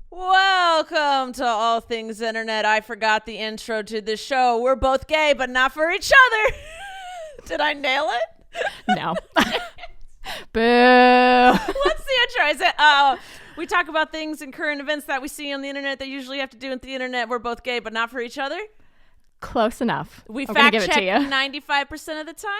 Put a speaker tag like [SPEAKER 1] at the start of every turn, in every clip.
[SPEAKER 1] Welcome to All Things Internet. I forgot the intro to the show. We're both gay, but not for each other. Did I nail it?
[SPEAKER 2] No. Boo.
[SPEAKER 1] What's the intro? Is it, we talk about things and current events that we see on the internet that usually have to do with the internet. We're both gay, but not for each other.
[SPEAKER 2] Close enough.
[SPEAKER 1] We fact check 95% of the time.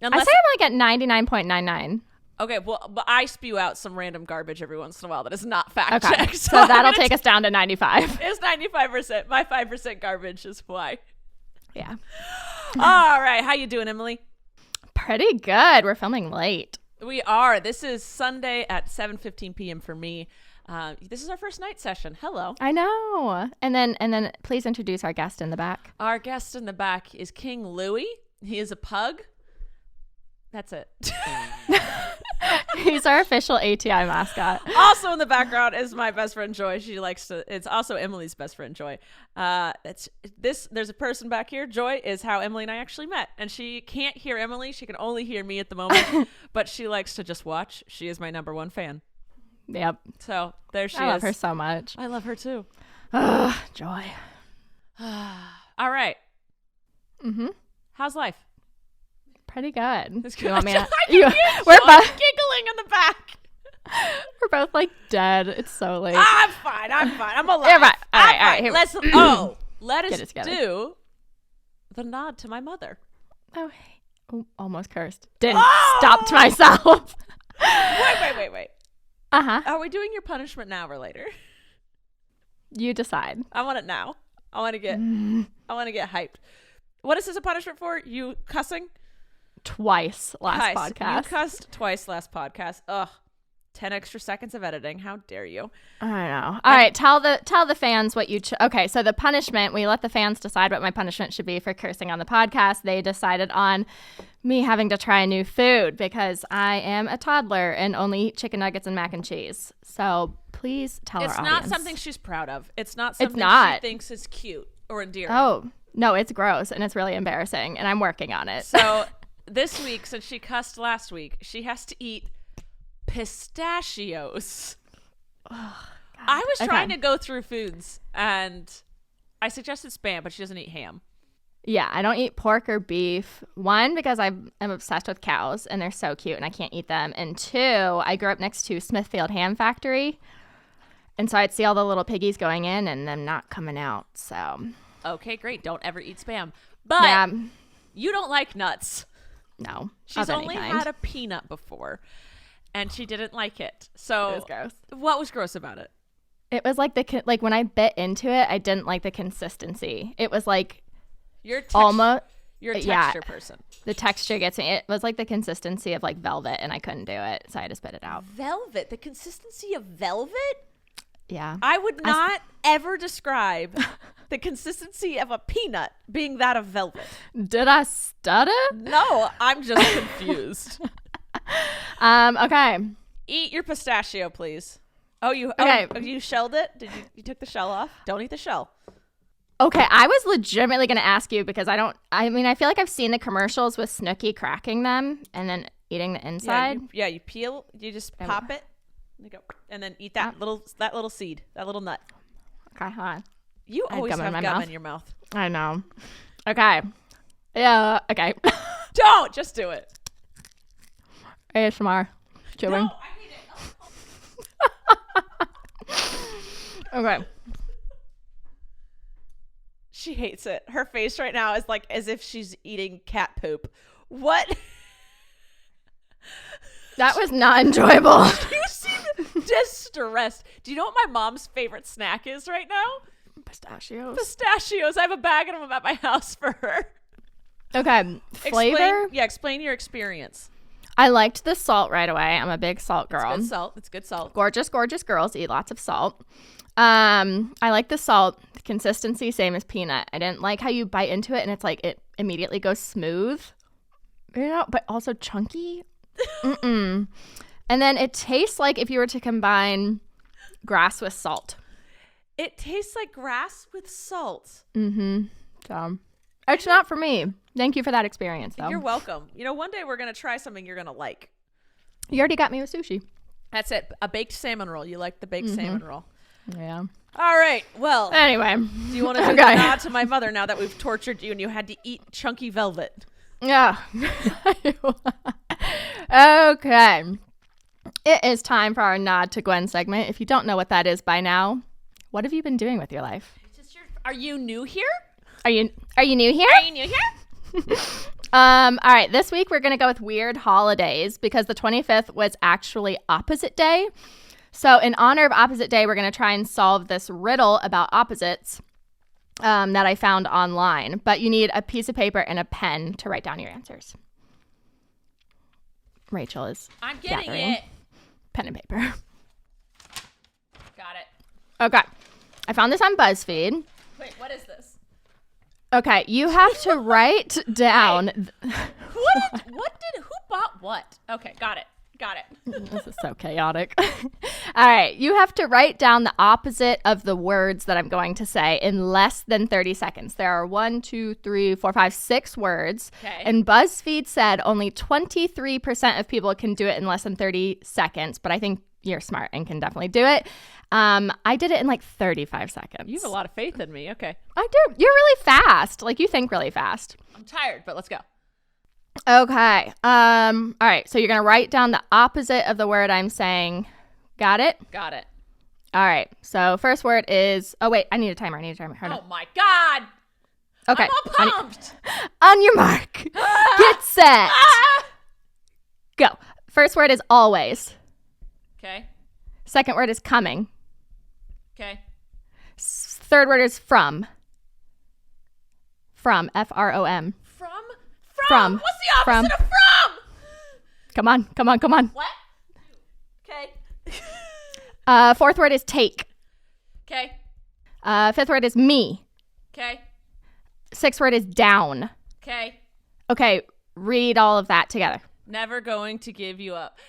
[SPEAKER 2] I say I'm like at 99.99.
[SPEAKER 1] Okay, well, but I spew out some random garbage every once in a while that is not fact checked.
[SPEAKER 2] So that'll take us down to 95.
[SPEAKER 1] It's 95%. My 5% garbage is why.
[SPEAKER 2] Yeah.
[SPEAKER 1] All right. How you doing, Emily?
[SPEAKER 2] Pretty good. We're filming late.
[SPEAKER 1] We are. This is Sunday at 7:15 p.m. for me. This is our first night session. Hello.
[SPEAKER 2] I know. And then please introduce our guest in the back.
[SPEAKER 1] Our guest in the back is King Louie. He is a pug. That's it.
[SPEAKER 2] He's our official ATI mascot.
[SPEAKER 1] Also in the background is my best friend Joy. She likes to. It's also Emily's best friend Joy. There's a person back here. Joy is how Emily and I actually met, and she can't hear Emily. She can only hear me at the moment, but she likes to just watch. She is my number one fan.
[SPEAKER 2] Yep.
[SPEAKER 1] So there she is.
[SPEAKER 2] I love her so much.
[SPEAKER 1] I love her too.
[SPEAKER 2] Joy.
[SPEAKER 1] All right.
[SPEAKER 2] Mm-hmm.
[SPEAKER 1] How's life?
[SPEAKER 2] Pretty good.
[SPEAKER 1] It's
[SPEAKER 2] You want me to?
[SPEAKER 1] We're both giggling in the back.
[SPEAKER 2] We're both like dead. It's so late.
[SPEAKER 1] I'm fine. I'm alive.
[SPEAKER 2] Yeah, right. All right. Here.
[SPEAKER 1] Let us do the nod to my mother.
[SPEAKER 2] Oh, almost cursed. Didn't stop to myself.
[SPEAKER 1] Wait.
[SPEAKER 2] Uh-huh.
[SPEAKER 1] Are we doing your punishment now or later?
[SPEAKER 2] You decide.
[SPEAKER 1] I want it now. I want to get hyped. What is this a punishment for? You cussing?
[SPEAKER 2] Twice last podcast.
[SPEAKER 1] You cussed twice last podcast. Ugh. 10 extra seconds of editing. How dare you?
[SPEAKER 2] I know. All right. Tell the fans what you... Okay. So the punishment, we let the fans decide what my punishment should be for cursing on the podcast. They decided on me having to try new food because I am a toddler and only eat chicken nuggets and mac and cheese. So please tell our audience.
[SPEAKER 1] It's not something she's proud of. It's not something she thinks is cute or endearing.
[SPEAKER 2] Oh, no. It's gross and it's really embarrassing and I'm working on it.
[SPEAKER 1] So this week, since she cussed last week, she has to eat pistachios.
[SPEAKER 2] Oh,
[SPEAKER 1] I was trying to go through foods and I suggested Spam, but she doesn't eat ham.
[SPEAKER 2] Yeah, I don't eat pork or beef. One, because I'm obsessed with cows and they're so cute and I can't eat them. And two, I grew up next to Smithfield Ham Factory. And so I'd see all the little piggies going in and them not coming out. So
[SPEAKER 1] okay, great. Don't ever eat Spam. But you don't like nuts.
[SPEAKER 2] No.
[SPEAKER 1] She's only had a peanut before. And she didn't like it. So
[SPEAKER 2] it was gross.
[SPEAKER 1] What was gross about it?
[SPEAKER 2] It was like when I bit into it, I didn't like the consistency. It was like
[SPEAKER 1] you're a texture person.
[SPEAKER 2] The texture gets me. It was like the consistency of like velvet, and I couldn't do it, so I had to spit it out.
[SPEAKER 1] Velvet, the consistency of velvet.
[SPEAKER 2] Yeah,
[SPEAKER 1] I would not ever describe the consistency of a peanut being that of velvet.
[SPEAKER 2] Did I stutter?
[SPEAKER 1] No, I'm just confused.
[SPEAKER 2] Okay.
[SPEAKER 1] Eat your pistachio, please. You shelled it? You took the shell off? Don't eat the shell.
[SPEAKER 2] Okay, I was legitimately going to ask you because I feel like I've seen the commercials with Snooki cracking them and then eating the inside.
[SPEAKER 1] Yeah, you peel, you just pop it, and then eat that little seed, that little nut.
[SPEAKER 2] Okay, hold on.
[SPEAKER 1] You always have gum in your mouth.
[SPEAKER 2] I know. Okay. Yeah, okay.
[SPEAKER 1] Don't! Just do it.
[SPEAKER 2] ASMR. Chewing.
[SPEAKER 1] No, I hate it.
[SPEAKER 2] Okay.
[SPEAKER 1] She hates it. Her face right now is like as if she's eating cat poop. What?
[SPEAKER 2] That was not enjoyable.
[SPEAKER 1] You seem distressed. Do you know what my mom's favorite snack is right now? Pistachios. I have a bag of them at my house for her.
[SPEAKER 2] Okay. Flavor?
[SPEAKER 1] Explain your experience.
[SPEAKER 2] I liked the salt right away. I'm a big salt girl.
[SPEAKER 1] It's good salt.
[SPEAKER 2] Gorgeous girls eat lots of salt. I like the salt. The consistency, same as peanut. I didn't like how you bite into it and it's like it immediately goes smooth. But also chunky. And then it tastes like if you were to combine grass with salt.
[SPEAKER 1] It tastes like grass with salt.
[SPEAKER 2] Mm-hmm. So it's not for me. Thank you for that experience, though.
[SPEAKER 1] You're welcome. One day we're going to try something you're going to like.
[SPEAKER 2] You already got me with sushi.
[SPEAKER 1] That's it. A baked salmon roll. You like the baked salmon roll.
[SPEAKER 2] Yeah.
[SPEAKER 1] All right. Well,
[SPEAKER 2] Anyway.
[SPEAKER 1] do you want to do the nod to my mother now that we've tortured you and you had to eat chunky velvet?
[SPEAKER 2] Yeah. Okay. It is time for our nod to Gwen segment. If you don't know what that is by now, what have you been doing with your life?
[SPEAKER 1] Are you new here?
[SPEAKER 2] Are you new here?
[SPEAKER 1] Are you new here?
[SPEAKER 2] All right, this week we're going to go with weird holidays because the 25th was actually opposite day. So in honor of opposite day, we're going to try and solve this riddle about opposites that I found online. But you need a piece of paper and a pen to write down your answers. Rachel is
[SPEAKER 1] I'm getting
[SPEAKER 2] gathering
[SPEAKER 1] it.
[SPEAKER 2] pen and paper.
[SPEAKER 1] Got it.
[SPEAKER 2] Okay. I found this on BuzzFeed.
[SPEAKER 1] Wait, what is this?
[SPEAKER 2] Okay, you have to write down.
[SPEAKER 1] Who bought what? Okay, got it.
[SPEAKER 2] This is so chaotic. All right, you have to write down the opposite of the words that I'm going to say in less than 30 seconds. There are 6 words.
[SPEAKER 1] Okay.
[SPEAKER 2] And BuzzFeed said only 23% of people can do it in less than 30 seconds, but I think you're smart and can definitely do it. I did it in like 35 seconds.
[SPEAKER 1] You have a lot of faith in me. Okay.
[SPEAKER 2] I do. You're really fast. Like you think really fast.
[SPEAKER 1] I'm tired, but let's go.
[SPEAKER 2] Okay. All right. So you're going to write down the opposite of the word I'm saying. Got it?
[SPEAKER 1] Got it.
[SPEAKER 2] All right. So first word is, oh wait, I need a timer. Hold on.
[SPEAKER 1] Oh my God.
[SPEAKER 2] Okay.
[SPEAKER 1] I'm all pumped.
[SPEAKER 2] On your mark. Get set. Go. First word is always.
[SPEAKER 1] Okay.
[SPEAKER 2] Second word is coming.
[SPEAKER 1] Okay.
[SPEAKER 2] Third word is from. From. F-R-O-M.
[SPEAKER 1] From? What's the opposite of from?
[SPEAKER 2] Come on.
[SPEAKER 1] What? Okay.
[SPEAKER 2] Fourth word is take.
[SPEAKER 1] Okay.
[SPEAKER 2] Fifth word is me.
[SPEAKER 1] Okay.
[SPEAKER 2] Sixth word is down.
[SPEAKER 1] Okay.
[SPEAKER 2] Okay, read all of that together.
[SPEAKER 1] Never going to give you up.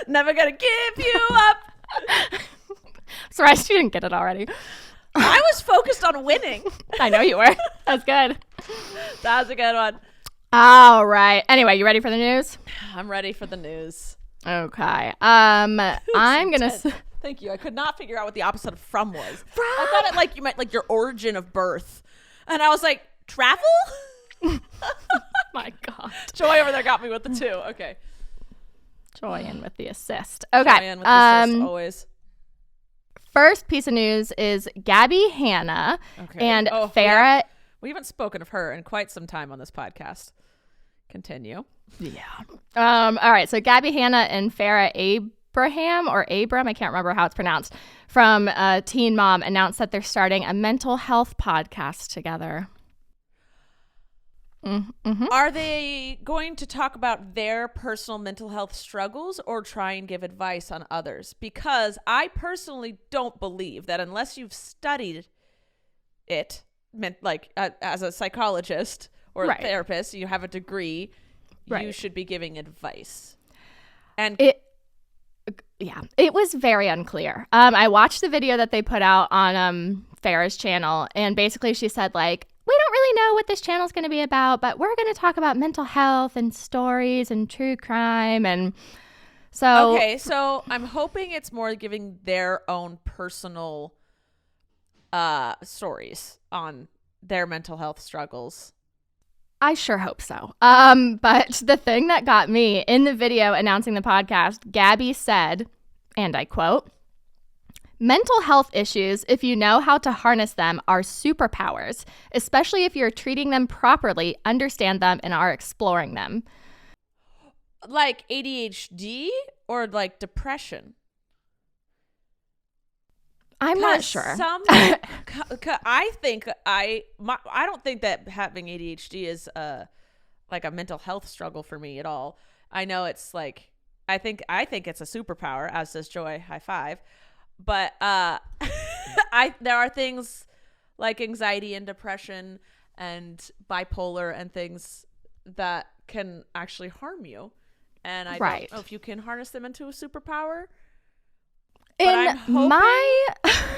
[SPEAKER 1] Never gonna give you up.
[SPEAKER 2] Surprised you didn't get it already.
[SPEAKER 1] I was focused on winning.
[SPEAKER 2] I know you were. That's good.
[SPEAKER 1] That was a good one.
[SPEAKER 2] All right. Anyway, you ready for the news?
[SPEAKER 1] I'm ready for the news.
[SPEAKER 2] Okay. I'm gonna.
[SPEAKER 1] Thank you. I could not figure out what the opposite of from was.
[SPEAKER 2] From?
[SPEAKER 1] I thought it like you meant like your origin of birth, and I was like, travel.
[SPEAKER 2] My God.
[SPEAKER 1] Joy over there got me with the 2. Okay.
[SPEAKER 2] Joy in with the assist. Okay.
[SPEAKER 1] Joy in with the assist, always.
[SPEAKER 2] First piece of news is Gabby Hannah and Farrah.
[SPEAKER 1] We haven't spoken of her in quite some time on this podcast. Continue.
[SPEAKER 2] Yeah. All right. So Gabby Hannah and Farrah Abraham or Abram, I can't remember how it's pronounced, from Teen Mom announced that they're starting a mental health podcast together. Mm-hmm.
[SPEAKER 1] Are they going to talk about their personal mental health struggles or try and give advice on others? Because I personally don't believe that unless you've studied it, like as a psychologist or a therapist, you have a degree, you should be giving advice. And
[SPEAKER 2] it was very unclear. I watched the video that they put out on Farrah's channel, and basically she said like, we don't really know what this channel is going to be about, but we're going to talk about mental health and stories and true crime. And so,
[SPEAKER 1] okay, so I'm hoping it's more giving their own personal stories on their mental health struggles.
[SPEAKER 2] I sure hope so. But the thing that got me in the video announcing the podcast, Gabby said, and I quote, mental health issues, if you know how to harness them, are superpowers, especially if you're treating them properly, understand them, and are exploring them.
[SPEAKER 1] Like ADHD or like depression?
[SPEAKER 2] I'm not sure.
[SPEAKER 1] I don't think that having ADHD is like a mental health struggle for me at all. I know it's like I think it's a superpower, as does Joy. High five. But there are things like anxiety and depression and bipolar and things that can actually harm you. And I don't know if you can harness them into a superpower. But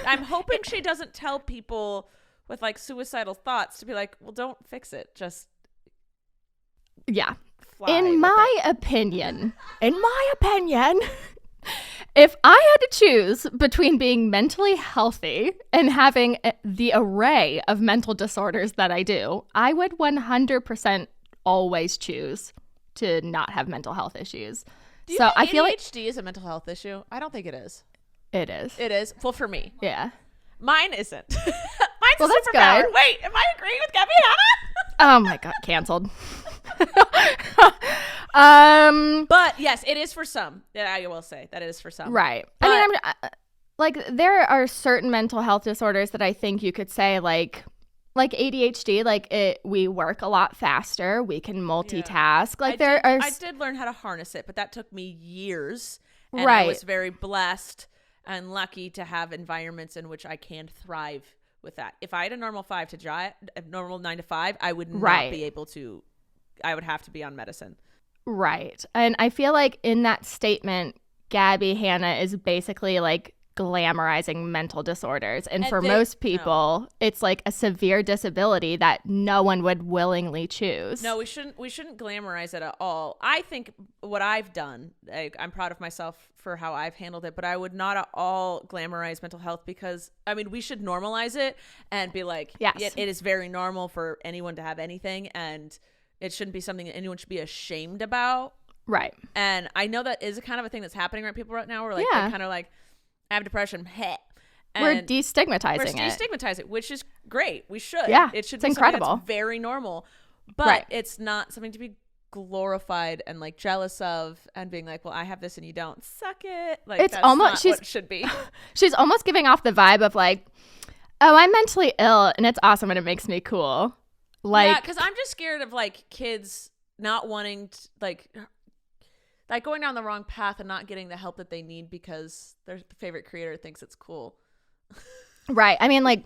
[SPEAKER 1] I'm hoping she doesn't tell people with like suicidal thoughts to be like, well, don't fix it. Just
[SPEAKER 2] Yeah.
[SPEAKER 1] fly
[SPEAKER 2] In
[SPEAKER 1] with
[SPEAKER 2] my opinion, if I had to choose between being mentally healthy and having the array of mental disorders that I do, I would 100% always choose to not have mental health issues.
[SPEAKER 1] Do you
[SPEAKER 2] so
[SPEAKER 1] think
[SPEAKER 2] I feel like
[SPEAKER 1] ADHD is a mental health issue? I don't think it is.
[SPEAKER 2] it is.
[SPEAKER 1] It is. Well, for me.
[SPEAKER 2] Yeah.
[SPEAKER 1] Mine isn't. Mine's
[SPEAKER 2] Well,
[SPEAKER 1] a
[SPEAKER 2] that's
[SPEAKER 1] superpower.
[SPEAKER 2] good.
[SPEAKER 1] Wait, am I agreeing with Gabby Hannah?
[SPEAKER 2] Oh my God, canceled.
[SPEAKER 1] But yes, it is for some. Yeah, I will say that it is for some.
[SPEAKER 2] Right.
[SPEAKER 1] But,
[SPEAKER 2] I mean, like there are certain mental health disorders that I think you could say like ADHD, like we work a lot faster. We can multitask. Like
[SPEAKER 1] I did learn how to harness it, but that took me years. And
[SPEAKER 2] right.
[SPEAKER 1] I was very blessed and lucky to have environments in which I can thrive with that. If I had a normal 9 to 5, I would not be able to. I would have to be on medicine.
[SPEAKER 2] Right. And I feel like in that statement, Gabby Hannah is basically like glamorizing mental disorders. And for most people, it's like a severe disability that no one would willingly choose.
[SPEAKER 1] No, we shouldn't glamorize it at all. I think what I've done, I'm proud of myself for how I've handled it, but I would not at all glamorize mental health because, I mean, we should normalize it and be like,
[SPEAKER 2] yes,
[SPEAKER 1] it is very normal for anyone to have anything, and it shouldn't be something that anyone should be ashamed about.
[SPEAKER 2] Right.
[SPEAKER 1] And I know that is a kind of a thing that's happening right people right now. We're like, they're kind of like, I have depression. Heh. And
[SPEAKER 2] we're destigmatizing
[SPEAKER 1] it, which is great. We should.
[SPEAKER 2] Yeah,
[SPEAKER 1] it should
[SPEAKER 2] it's
[SPEAKER 1] be
[SPEAKER 2] incredible.
[SPEAKER 1] That's very normal, but it's not something to be glorified and like jealous of and being like, well, I have this and you don't. Suck it. Like
[SPEAKER 2] it's
[SPEAKER 1] that's
[SPEAKER 2] almost
[SPEAKER 1] not what it should be.
[SPEAKER 2] She's almost giving off the vibe of like, oh, I'm mentally ill and it's awesome and it makes me cool. Like,
[SPEAKER 1] yeah, because I'm just scared of like kids not wanting to, like going down the wrong path and not getting the help that they need because their favorite creator thinks it's cool.
[SPEAKER 2] Right. I mean, like,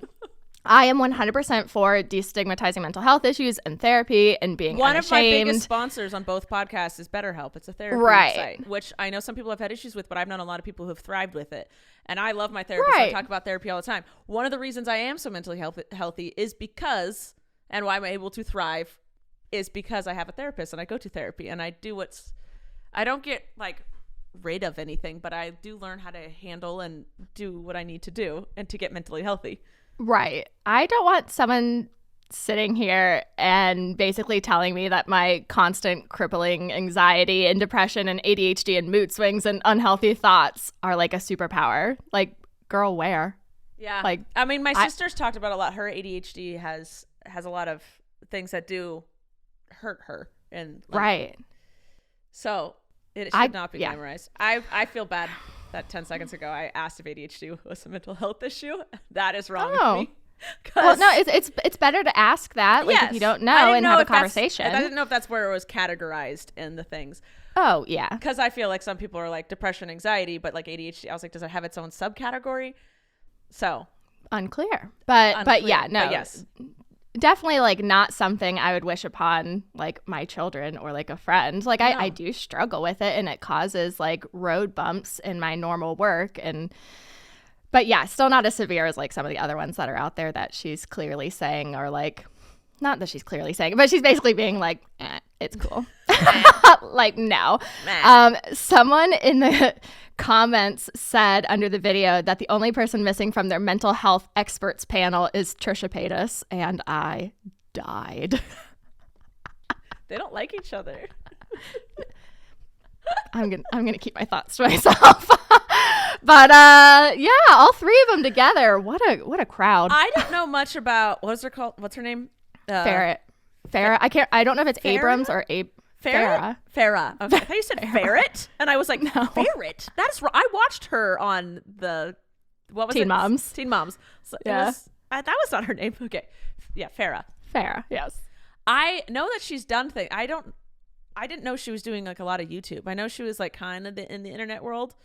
[SPEAKER 2] I am 100% for destigmatizing mental health issues and therapy and being
[SPEAKER 1] One
[SPEAKER 2] unashamed.
[SPEAKER 1] of my biggest sponsors on both podcasts is BetterHelp. It's a therapy site, which I know some people have had issues with, but I've known a lot of people who have thrived with it. And I love my therapist. I talk about therapy all the time. One of the reasons I am so mentally healthy is because, and why I'm able to thrive, is because I have a therapist and I go to therapy and I do I don't get like rid of anything, but I do learn how to handle and do what I need to do and to get mentally healthy.
[SPEAKER 2] Right. I don't want someone sitting here and basically telling me that my constant crippling anxiety and depression and ADHD and mood swings and unhealthy thoughts are like a superpower. Like, girl, where?
[SPEAKER 1] Yeah.
[SPEAKER 2] Like,
[SPEAKER 1] I mean, my sister's talked about a lot. Her ADHD has a lot of things that do hurt her. And like,
[SPEAKER 2] right.
[SPEAKER 1] So it should not be glamorized. I feel bad that 10 seconds ago I asked if ADHD was a mental health issue. That is wrong of me.
[SPEAKER 2] Well, no, it's better to ask that, like, if you don't know, and have a conversation.
[SPEAKER 1] I didn't know if that's where it was categorized in the things.
[SPEAKER 2] Oh, yeah.
[SPEAKER 1] Because I feel like some people are like depression, anxiety, but like ADHD, I was like, does it have its own subcategory? So
[SPEAKER 2] unclear. But yeah, no.
[SPEAKER 1] But yes.
[SPEAKER 2] Definitely like not something I would wish upon like my children or like a friend. Like I do struggle with it and it causes like road bumps in my normal work but yeah, still not as severe as like some of the other ones that are out there that she's clearly saying are like, not that she's clearly saying, but she's basically being like, it's cool. Like, no. Someone in the comments said under the video that the only person missing from their mental health experts panel is Trisha Paytas, and I died.
[SPEAKER 1] They don't like each other.
[SPEAKER 2] I'm gonna keep my thoughts to myself. But yeah, all three of them together. What a crowd.
[SPEAKER 1] I don't know much about what's her name?
[SPEAKER 2] Farrah. I don't know if it's Farrah? Abrams or
[SPEAKER 1] Farrah. Okay. I thought you said ferret, and I was like, no. Ferret. That's right. I watched her on the Teen Moms. Teen Moms. So yeah. That was not her name. Okay. Yeah, Farrah.
[SPEAKER 2] Farrah. Yes.
[SPEAKER 1] I know that she's done things. I didn't know she was doing like a lot of YouTube. I know she was like kind of in the internet world.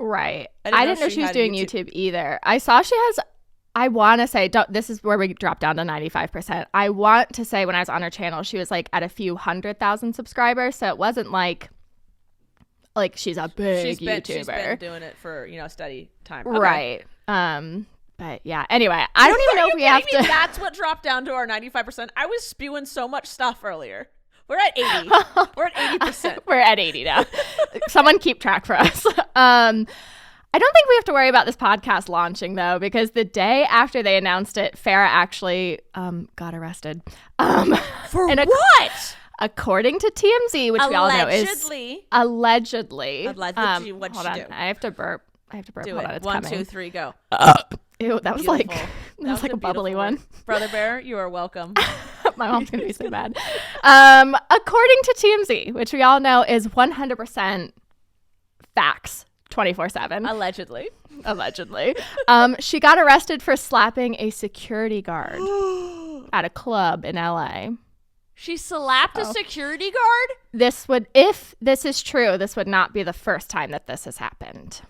[SPEAKER 2] Right. I didn't know she was doing YouTube either. I saw she has, I want to say, this is where we drop down to 95%. I want to say when I was on her channel, she was like at a few 100,000 subscribers. So it wasn't like she's a big YouTuber. She's
[SPEAKER 1] been doing it for, steady time.
[SPEAKER 2] Okay. Right. But yeah, anyway, I don't even know if we have to.
[SPEAKER 1] That's what dropped down to our 95%. I was spewing so much stuff earlier. We're at 80. We're at 80%.
[SPEAKER 2] We're at 80 now. Someone keep track for us. I don't think we have to worry about this podcast launching, though, because the day after they announced it, Farrah actually got arrested.
[SPEAKER 1] For what?
[SPEAKER 2] According to TMZ, which we all know is allegedly.
[SPEAKER 1] Allegedly, what'd
[SPEAKER 2] hold
[SPEAKER 1] she
[SPEAKER 2] on.
[SPEAKER 1] do?
[SPEAKER 2] I have to burp.
[SPEAKER 1] Do
[SPEAKER 2] Hold on,
[SPEAKER 1] it.
[SPEAKER 2] it's
[SPEAKER 1] 1,
[SPEAKER 2] coming.
[SPEAKER 1] 2, 3, go.
[SPEAKER 2] Ew, that was
[SPEAKER 1] Beautiful.
[SPEAKER 2] like a bubbly one.
[SPEAKER 1] Brother Bear, you are welcome.
[SPEAKER 2] My mom's gonna be so bad. According to TMZ, which we all know is 100% facts, 24/7. Allegedly. She got arrested for slapping a security guard at a club in LA.
[SPEAKER 1] She slapped a security guard?
[SPEAKER 2] If this is true, this would not be the first time that this has happened.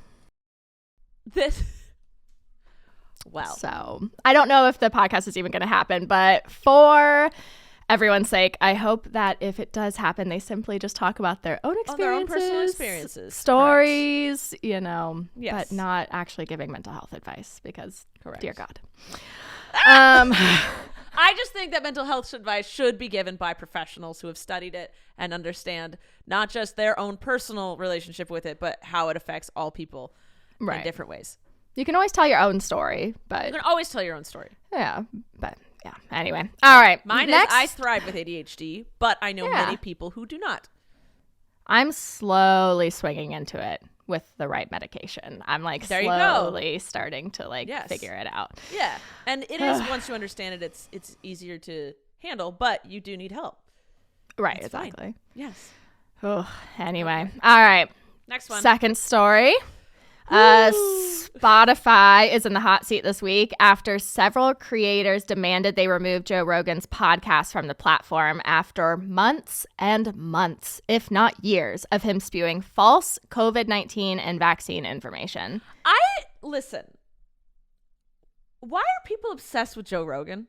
[SPEAKER 1] Well.
[SPEAKER 2] So I don't know if the podcast is even going to happen, but for everyone's sake, I hope that if it does happen, they simply just talk about their own experiences,
[SPEAKER 1] their own personal experiences,
[SPEAKER 2] stories,
[SPEAKER 1] yes.
[SPEAKER 2] But not actually giving mental health advice because, dear God.
[SPEAKER 1] I just think that mental health advice should be given by professionals who have studied it and understand not just their own personal relationship with it, but how it affects all people in different ways.
[SPEAKER 2] You can always tell your own story, but
[SPEAKER 1] you can always tell your own story.
[SPEAKER 2] Yeah, but yeah. Anyway, all right.
[SPEAKER 1] Mine
[SPEAKER 2] Next.
[SPEAKER 1] is I thrive with ADHD, but I know many people who do not.
[SPEAKER 2] I'm slowly swinging into it with the right medication. I'm like slowly starting to figure it out.
[SPEAKER 1] Yeah, and it is once you understand it, it's easier to handle, but you do need help.
[SPEAKER 2] Right,
[SPEAKER 1] That's
[SPEAKER 2] exactly.
[SPEAKER 1] Fine. Yes.
[SPEAKER 2] Oh, anyway, all right.
[SPEAKER 1] Next one.
[SPEAKER 2] Second story. Spotify is in the hot seat this week after several creators demanded they remove Joe Rogan's podcast from the platform after months and months, if not years, of him spewing false COVID-19 and vaccine information.
[SPEAKER 1] Listen, why are people obsessed with Joe Rogan?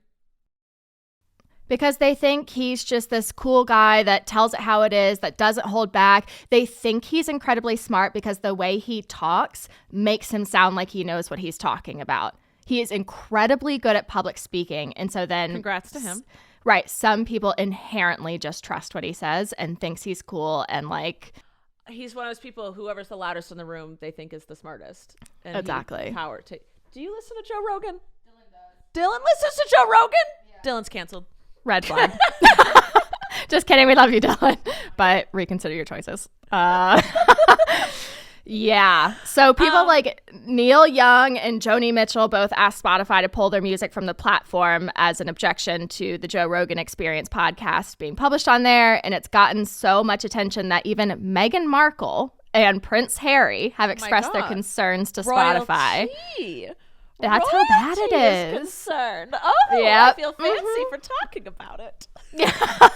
[SPEAKER 2] Because they think he's just this cool guy that tells it how it is, that doesn't hold back. They think he's incredibly smart because the way he talks makes him sound like he knows what he's talking about. He is incredibly good at public speaking. And so then...
[SPEAKER 1] Congrats to him.
[SPEAKER 2] Right. Some people inherently just trust what he says and thinks he's cool and like...
[SPEAKER 1] He's one of those people, whoever's the loudest in the room, they think is the smartest. And
[SPEAKER 2] exactly.
[SPEAKER 1] Do you listen to Joe Rogan? Dylan does. Dylan listens to Joe Rogan? Yeah. Dylan's canceled.
[SPEAKER 2] Red flag. Just kidding. We love you, Dylan. But reconsider your choices. Yeah. So people like Neil Young and Joni Mitchell both asked Spotify to pull their music from the platform as an objection to the Joe Rogan Experience podcast being published on there. And it's gotten so much attention that even Meghan Markle and Prince Harry have expressed their concerns to Spotify. That's how bad it is.
[SPEAKER 1] Concerned. Oh, yep. I feel fancy for talking about it.
[SPEAKER 2] Yeah.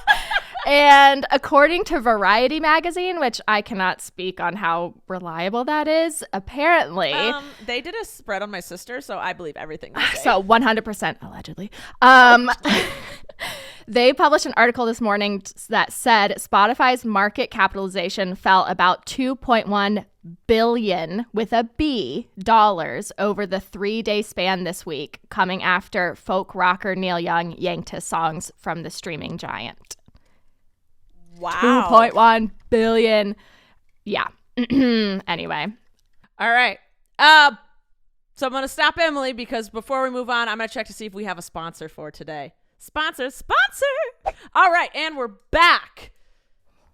[SPEAKER 2] And according to Variety magazine, which I cannot speak on how reliable that is, apparently
[SPEAKER 1] they did a spread on my sister, so I believe everything they say.
[SPEAKER 2] So 100% allegedly. They published an article this morning that said Spotify's market capitalization fell about $2.1 billion with a B dollars over the 3-day span this week, coming after folk rocker Neil Young yanked his songs from the streaming giant.
[SPEAKER 1] Wow.
[SPEAKER 2] 2.1 billion. Yeah. Anyway.
[SPEAKER 1] All right. So I'm going to stop Emily because before we move on, I'm going to check to see if we have a sponsor for today. Sponsor. All right. And we're back.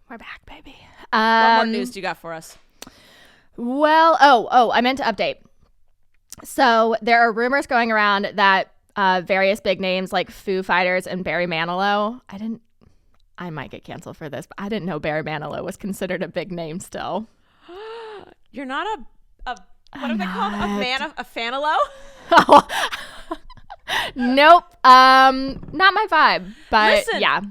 [SPEAKER 2] We're back, baby.
[SPEAKER 1] What more news do you got for us?
[SPEAKER 2] Well, I meant to update. So there are rumors going around that various big names like Foo Fighters and Barry Manilow. I might get canceled for this, but I didn't know Barry Manilow was considered a big name still.
[SPEAKER 1] You're not a what are they called? A fanalo?
[SPEAKER 2] Oh. Nope. Not my vibe. But
[SPEAKER 1] listen,
[SPEAKER 2] yeah.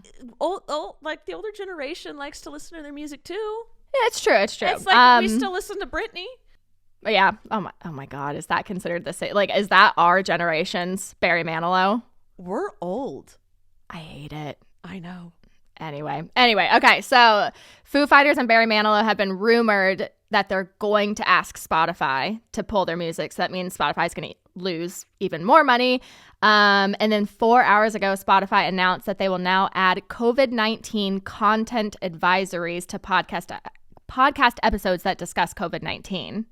[SPEAKER 1] Like the older generation likes to listen to their music too.
[SPEAKER 2] Yeah, it's true. It's
[SPEAKER 1] like we still listen to Britney.
[SPEAKER 2] Yeah. Oh my God. Is that considered the same? Like, is that our generation's Barry Manilow?
[SPEAKER 1] We're old.
[SPEAKER 2] I hate it.
[SPEAKER 1] I know.
[SPEAKER 2] Anyway. Okay. So Foo Fighters and Barry Manilow have been rumored that they're going to ask Spotify to pull their music. So that means Spotify's going to lose even more money. And then 4 hours ago, Spotify announced that they will now add COVID-19 content advisories to podcast episodes that discuss COVID-19.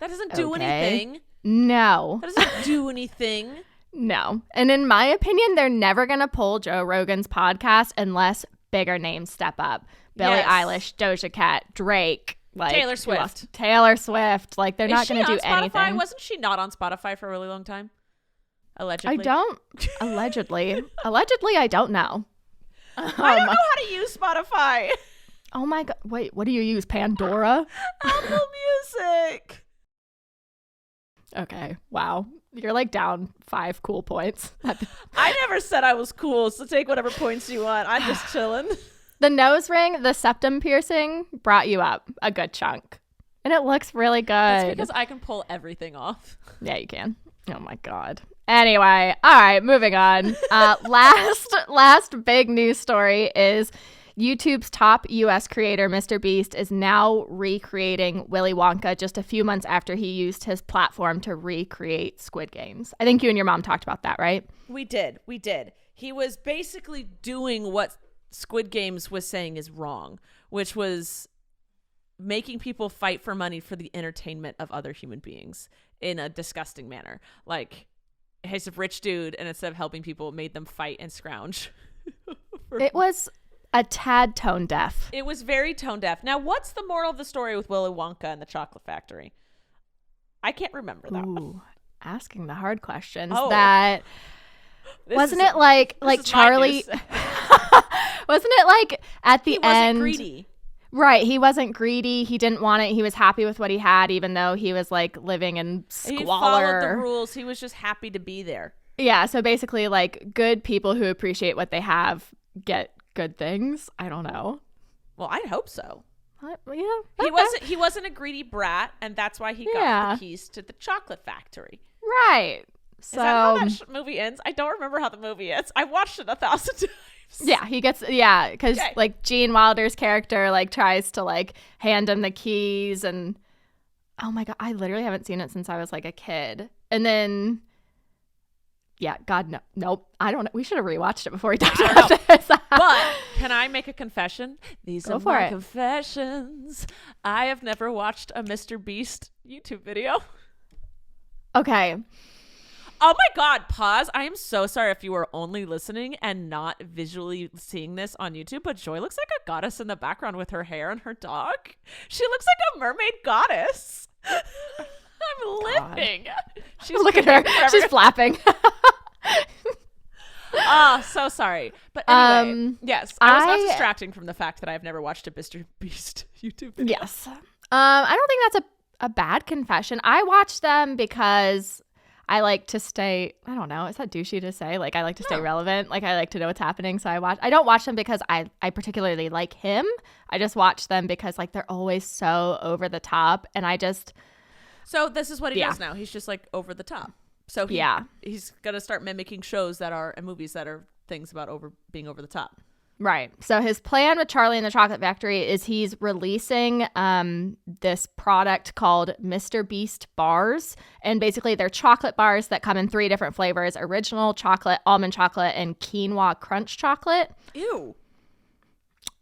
[SPEAKER 1] That doesn't do anything.
[SPEAKER 2] No.
[SPEAKER 1] That doesn't do anything.
[SPEAKER 2] No. And in my opinion, they're never going to pull Joe Rogan's podcast unless bigger names step up. Billie Eilish, Doja Cat, Drake. Like,
[SPEAKER 1] Taylor Swift.
[SPEAKER 2] Taylor Swift. Like, they're not going to do anything.
[SPEAKER 1] Wasn't she not on Spotify for a really long time? Allegedly.
[SPEAKER 2] I don't. Allegedly. Allegedly, I don't know.
[SPEAKER 1] I don't know how to use Spotify.
[SPEAKER 2] Oh my God. Wait, what do you use? Pandora?
[SPEAKER 1] Apple Music.
[SPEAKER 2] Okay. Wow. You're like down 5 cool points.
[SPEAKER 1] I never said I was cool, so take whatever points you want. I'm just chilling.
[SPEAKER 2] The nose ring, the septum piercing brought you up a good chunk. And it looks really good.
[SPEAKER 1] That's because I can pull everything off.
[SPEAKER 2] Yeah, you can. Oh my God. Anyway, all right, moving on. Last big news story is YouTube's top US creator, Mr. Beast, is now recreating Willy Wonka just a few months after he used his platform to recreate Squid Games. I think you and your mom talked about that, right?
[SPEAKER 1] We did. He was basically doing what Squid Games was saying is wrong, which was making people fight for money for the entertainment of other human beings in a disgusting manner. Like, he's a rich dude, and instead of helping people, made them fight and scrounge.
[SPEAKER 2] It was a tad tone deaf.
[SPEAKER 1] It was very tone deaf. Now, what's the moral of the story with Willy Wonka and the Chocolate Factory? I can't remember that one.
[SPEAKER 2] Asking the hard questions.
[SPEAKER 1] Oh.
[SPEAKER 2] That wasn't it like Charlie? Wasn't it like at the end? He wasn't
[SPEAKER 1] greedy.
[SPEAKER 2] Right. He wasn't greedy. He didn't want it. He was happy with what he had, even though he was like living in squalor.
[SPEAKER 1] He followed the rules. He was just happy to be there.
[SPEAKER 2] Yeah. So basically, like, good people who appreciate what they have get good things. I don't know.
[SPEAKER 1] Well, I'd hope so.
[SPEAKER 2] Yeah. Okay.
[SPEAKER 1] He wasn't a greedy brat, and that's why he got the keys to the chocolate factory.
[SPEAKER 2] Right. So
[SPEAKER 1] is that how that movie ends? I don't remember how the movie ends. I watched it 1,000 times.
[SPEAKER 2] Yeah, he gets because like Gene Wilder's character like tries to like hand him the keys, and oh my God, I literally haven't seen it since I was like a kid. And then nope, I don't know. We should have rewatched it before we talked about this.
[SPEAKER 1] But can I make a confession? These are my confessions. I have never watched a Mr. Beast YouTube video.
[SPEAKER 2] Okay.
[SPEAKER 1] Oh my God, pause. I am so sorry if you were only listening and not visually seeing this on YouTube, but Joy looks like a goddess in the background with her hair and her dog. She looks like a mermaid goddess. I'm living.
[SPEAKER 2] Look at her. She's flapping.
[SPEAKER 1] Oh, so sorry. But anyway, yes, I was not distracting from the fact that I've never watched a Mr. Beast YouTube video.
[SPEAKER 2] Yes. I don't think that's a bad confession. I watch them because I like to stay, I don't know, is that douchey to say? Like, I like to stay relevant. Like, I like to know what's happening. So I don't watch them because I particularly like him. I just watch them because, like, they're always so over the top. And
[SPEAKER 1] So this is what he does now. He's just, like, over the top. So he's going to start mimicking shows and movies that are things about being over the top.
[SPEAKER 2] Right. So his plan with Charlie and the Chocolate Factory is he's releasing this product called Mr. Beast bars. And basically they're chocolate bars that come in 3 different flavors: original chocolate, almond chocolate, and quinoa crunch chocolate.
[SPEAKER 1] Ew.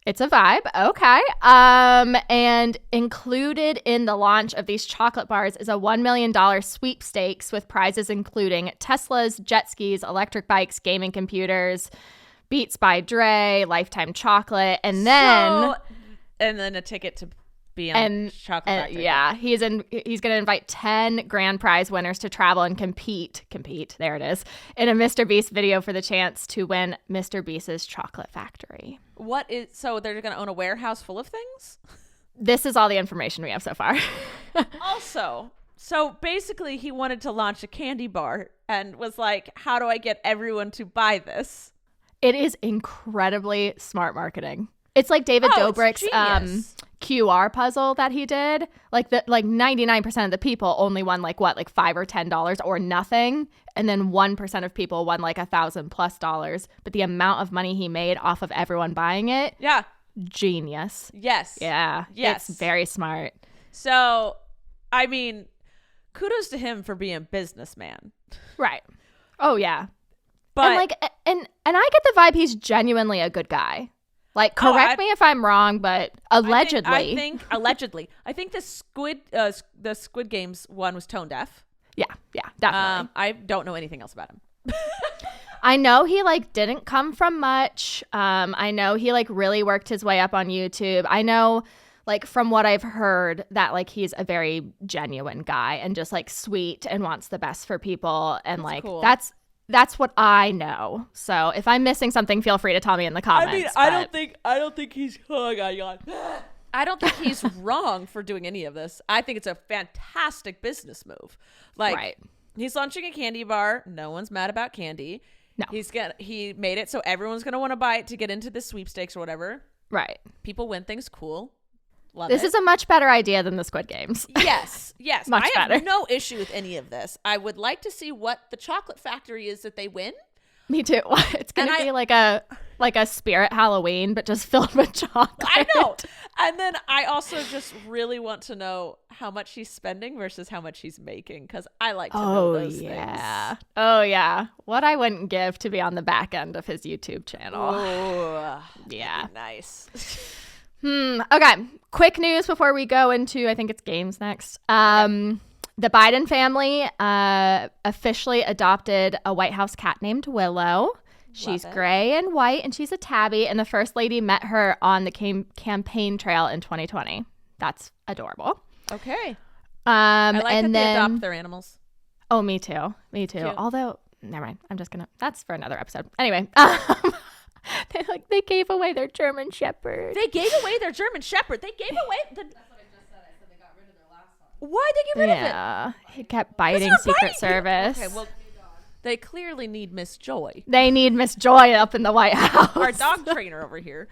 [SPEAKER 2] It's a vibe. Okay. And included in the launch of these chocolate bars is a $1 million sweepstakes with prizes including Teslas, jet skis, electric bikes, gaming computers, Beats by Dre, Lifetime Chocolate, and then
[SPEAKER 1] a ticket to be on Chocolate Factory.
[SPEAKER 2] Yeah, he's going to invite 10 grand prize winners to travel and compete. There it is, in a Mr. Beast video for the chance to win Mr. Beast's Chocolate Factory.
[SPEAKER 1] So they're going to own a warehouse full of things?
[SPEAKER 2] This is all the information we have so far.
[SPEAKER 1] Also, so basically he wanted to launch a candy bar and was like, how do I get everyone to buy this?
[SPEAKER 2] It is incredibly smart marketing. It's like David Dobrik's QR puzzle that he did. Like 99% of the people only won like $5 or $10 or nothing, and then 1% of people won like $1,000+. But the amount of money he made off of everyone buying it, genius.
[SPEAKER 1] Yes.
[SPEAKER 2] Yeah.
[SPEAKER 1] Yes.
[SPEAKER 2] It's very smart.
[SPEAKER 1] So, I mean, kudos to him for being a businessman.
[SPEAKER 2] Right. Oh yeah.
[SPEAKER 1] But
[SPEAKER 2] and like and I get the vibe he's genuinely a good guy. Like, correct me if I'm wrong, but allegedly.
[SPEAKER 1] I think allegedly. I think the Squid Games one was tone deaf.
[SPEAKER 2] Yeah, definitely.
[SPEAKER 1] I don't know anything else about him.
[SPEAKER 2] I know he like didn't come from much. I know he like really worked his way up on YouTube. I know like from what I've heard that like he's a very genuine guy and just like sweet and wants the best for people. And like
[SPEAKER 1] cool.
[SPEAKER 2] that's what I know. So if I'm missing something, feel free to tell me in the comments.
[SPEAKER 1] I mean, I don't think he's. Oh God, yawn. I don't think he's wrong for doing any of this. I think it's a fantastic business move. Like,
[SPEAKER 2] right.
[SPEAKER 1] He's launching a candy bar. No one's mad about candy.
[SPEAKER 2] No.
[SPEAKER 1] He made it so everyone's gonna want to buy it to get into the sweepstakes or whatever.
[SPEAKER 2] Right.
[SPEAKER 1] People win things. Cool. Love
[SPEAKER 2] this
[SPEAKER 1] it.
[SPEAKER 2] is a much better idea than the Squid Games.
[SPEAKER 1] Yes.
[SPEAKER 2] Much
[SPEAKER 1] I have
[SPEAKER 2] better.
[SPEAKER 1] no issue with any of this. I would like to see what the chocolate factory is that they win.
[SPEAKER 2] Me too. It's gonna be like a spirit Halloween, but just filled with chocolate.
[SPEAKER 1] I know. And then I also just really want to know how much he's spending versus how much he's making, because I like to know those things.
[SPEAKER 2] Oh yeah. What I wouldn't give to be on the back end of his YouTube channel.
[SPEAKER 1] Oh,
[SPEAKER 2] yeah.
[SPEAKER 1] Nice.
[SPEAKER 2] Okay. Quick news before we go into, I think it's games next. The Biden family officially adopted a White House cat named Willow. She's gray and white, and she's a tabby. And the first lady met her on the campaign trail in 2020. That's adorable.
[SPEAKER 1] Okay. I like that they adopt their animals.
[SPEAKER 2] Oh, me too.
[SPEAKER 1] Cute.
[SPEAKER 2] Although, never mind. That's for another episode. Anyway, they gave away their German Shepherd.
[SPEAKER 1] They gave away their German Shepherd. They gave away the. That's what I just said. I said they got rid of their last one. Why'd they get rid of it?
[SPEAKER 2] Yeah, he kept biting Secret Service.
[SPEAKER 1] Okay, well, they clearly need Miss Joy.
[SPEAKER 2] They need Miss Joy up in the White House.
[SPEAKER 1] Our dog trainer over here.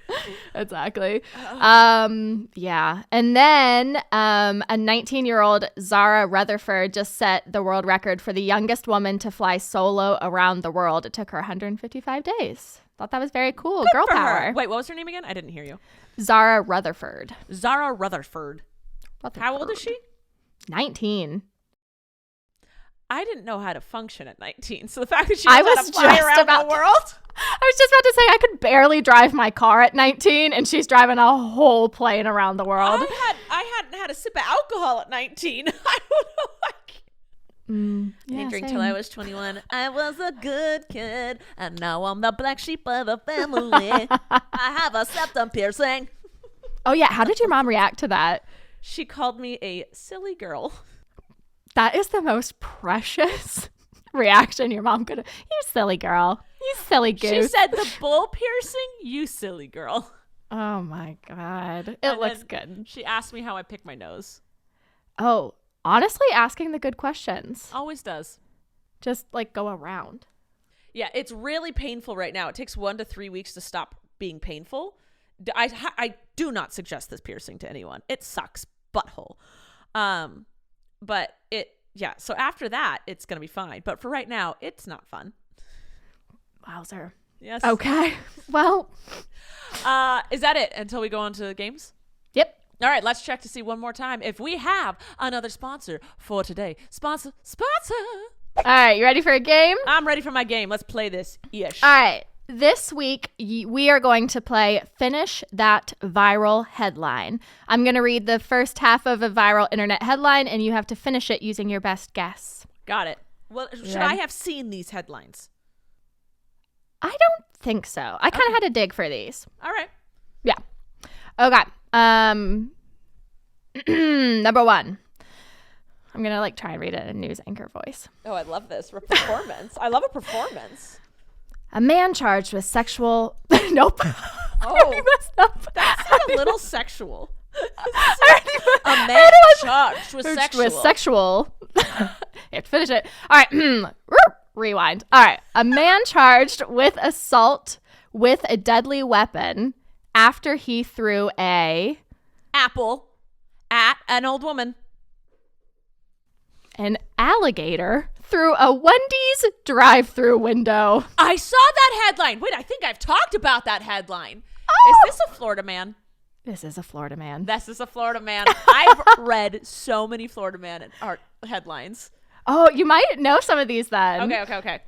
[SPEAKER 2] Exactly. Yeah. And then a 19-year-old Zara Rutherford just set the world record for the youngest woman to fly solo around the world. It took her 155 days. Thought that was very cool.
[SPEAKER 1] Good
[SPEAKER 2] Girl
[SPEAKER 1] for
[SPEAKER 2] power.
[SPEAKER 1] her. Wait, what was her name again? I didn't hear you.
[SPEAKER 2] Zara Rutherford.
[SPEAKER 1] Zara Rutherford. How old is she?
[SPEAKER 2] 19.
[SPEAKER 1] I didn't know how to function at 19. So the fact that she knows how to fly around the world.
[SPEAKER 2] I was just about to say I could barely drive my car at 19, and she's driving a whole plane around the world.
[SPEAKER 1] I hadn't had a sip of alcohol at 19. I don't know. I didn't drink till I was 21. I was a good kid, and now I'm the black sheep of the family. I have a septum piercing.
[SPEAKER 2] Oh yeah, how did your mom react to that?
[SPEAKER 1] She called me a silly girl.
[SPEAKER 2] That is the most precious reaction your mom could have. You silly girl. You silly goose.
[SPEAKER 1] She said the bull piercing, you silly girl.
[SPEAKER 2] Oh my God. It looks good.
[SPEAKER 1] She asked me how I pick my nose.
[SPEAKER 2] Oh, honestly, asking the good questions.
[SPEAKER 1] Always does.
[SPEAKER 2] Just like go around.
[SPEAKER 1] Yeah, it's really painful right now. It takes 1 to 3 weeks to stop being painful. I do not suggest this piercing to anyone. It sucks butthole. But so after that, it's going to be fine. But for right now, it's not fun.
[SPEAKER 2] Wowzer.
[SPEAKER 1] Yes.
[SPEAKER 2] Okay. Well.
[SPEAKER 1] Is that it until we go on to the games?
[SPEAKER 2] Yep.
[SPEAKER 1] All right, let's check to see one more time if we have another sponsor for today. Sponsor.
[SPEAKER 2] All right, you ready for a game?
[SPEAKER 1] I'm ready for my game. Let's play this. Ish.
[SPEAKER 2] All right. This week, we are going to play Finish That Viral Headline. I'm going to read the first half of a viral internet headline, and you have to finish it using your best guess.
[SPEAKER 1] Got it. Well, should I have seen these headlines?
[SPEAKER 2] I don't think so. I kind of had to dig for these.
[SPEAKER 1] All right.
[SPEAKER 2] Yeah. Okay. Number one. I'm going to try and read it in a news anchor voice.
[SPEAKER 1] Oh, I love this. Performance. I love a performance.
[SPEAKER 2] A man charged with sexual... Nope.
[SPEAKER 1] Oh,
[SPEAKER 2] messed up.
[SPEAKER 1] That's a little sexual. A man charged with
[SPEAKER 2] sexual. You have to finish it. All right. Rewind. All right. A man charged with assault with a deadly weapon after he threw a...
[SPEAKER 1] apple at an old woman.
[SPEAKER 2] An alligator through a Wendy's drive-through window.
[SPEAKER 1] I saw that headline. Wait, I think I've talked about that headline.
[SPEAKER 2] Oh!
[SPEAKER 1] Is this a Florida man?
[SPEAKER 2] This is a Florida man.
[SPEAKER 1] This is a Florida man. I've read so many Florida man art headlines.
[SPEAKER 2] Oh, you might know some of these then.
[SPEAKER 1] Okay.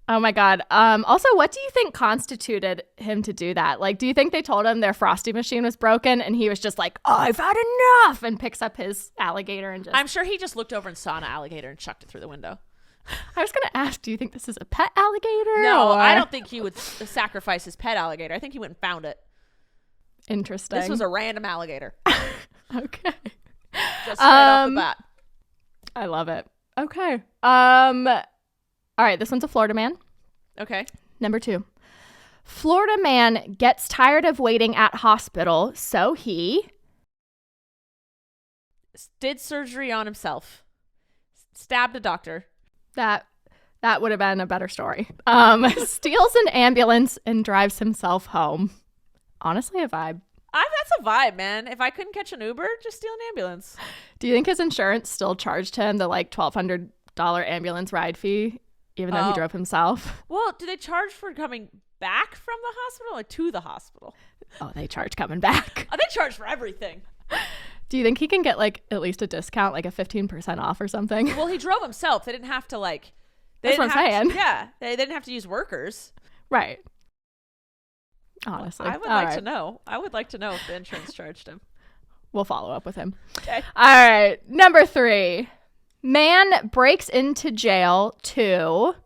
[SPEAKER 2] Oh my God. Also, what do you think constituted him to do that? Like, do you think they told him their Frosty machine was broken and he was just like, oh, I've had enough, and picks up his alligator and just...
[SPEAKER 1] I'm sure he just looked over and saw an alligator and chucked it through the window.
[SPEAKER 2] I was going to ask, do you think this is a pet alligator?
[SPEAKER 1] No,
[SPEAKER 2] or...
[SPEAKER 1] I don't think he would sacrifice his pet alligator. I think he went and found it.
[SPEAKER 2] Interesting.
[SPEAKER 1] This was a random alligator.
[SPEAKER 2] Okay.
[SPEAKER 1] Just straight off the bat.
[SPEAKER 2] I love it. Okay. All right, this one's a Florida man.
[SPEAKER 1] Okay.
[SPEAKER 2] Number 2. Florida man gets tired of waiting at hospital, so he...
[SPEAKER 1] did surgery on himself. Stabbed a doctor.
[SPEAKER 2] That would have been a better story. Steals an ambulance and drives himself home. Honestly, a vibe.
[SPEAKER 1] That's a vibe, man. If I couldn't catch an Uber, just steal an ambulance.
[SPEAKER 2] Do you think his insurance still charged him the like $1,200 ambulance ride fee, even though he drove himself?
[SPEAKER 1] Well, do they charge for coming back from the hospital or to the hospital?
[SPEAKER 2] Oh, they charge coming back.
[SPEAKER 1] Oh, they charge for everything.
[SPEAKER 2] Do you think he can get like at least a discount, like a 15% off or something?
[SPEAKER 1] Well, he drove himself. They didn't have to like...
[SPEAKER 2] That's what I'm saying.
[SPEAKER 1] Yeah. They didn't have to use workers.
[SPEAKER 2] Right. Honestly.
[SPEAKER 1] I would like to know. I would like to know if the insurance charged him.
[SPEAKER 2] We'll follow up with him.
[SPEAKER 1] Okay.
[SPEAKER 2] All right. Number 3. Man breaks into jail to...